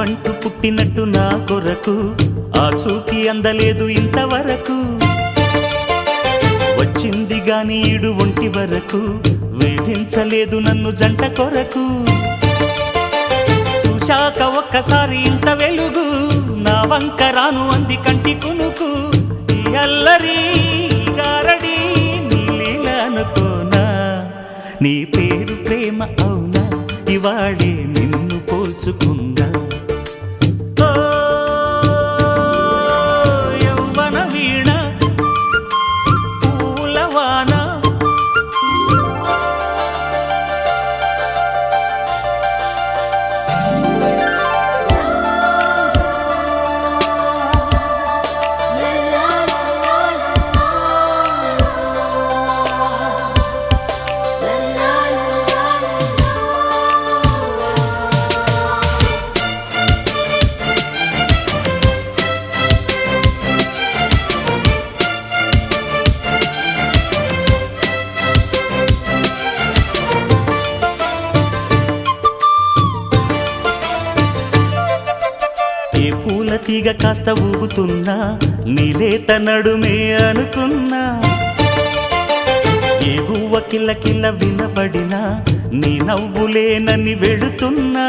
నువ్వంటూ పుట్టినట్టు నా కొరకు ఆ చూకి అందలేదు ఇంతవరకు వచ్చింది గాని ఈడు ఒంటి వరకు వేధించలేదు నన్ను జంట కొరకు చూశాక ఒక్కసారి ఇంత వెలుగు నా వంక రాను అంది కంటి కునుకు ఈ అల్లరి గారడి నీ లీల అనుకోనా నీ పేరు ప్రేమ అవునా ఇవాళే నిన్ను పోల్చుకుందా యవ్వన వీణ పూలవాన తీగ కాస్త ఊగుతున్నా నీలేత నడుమే అనుకున్నా ఏ గువ్వ కిల్ల కిల్ల వినబడినా నీ నవ్వులేనని వెళుతున్నా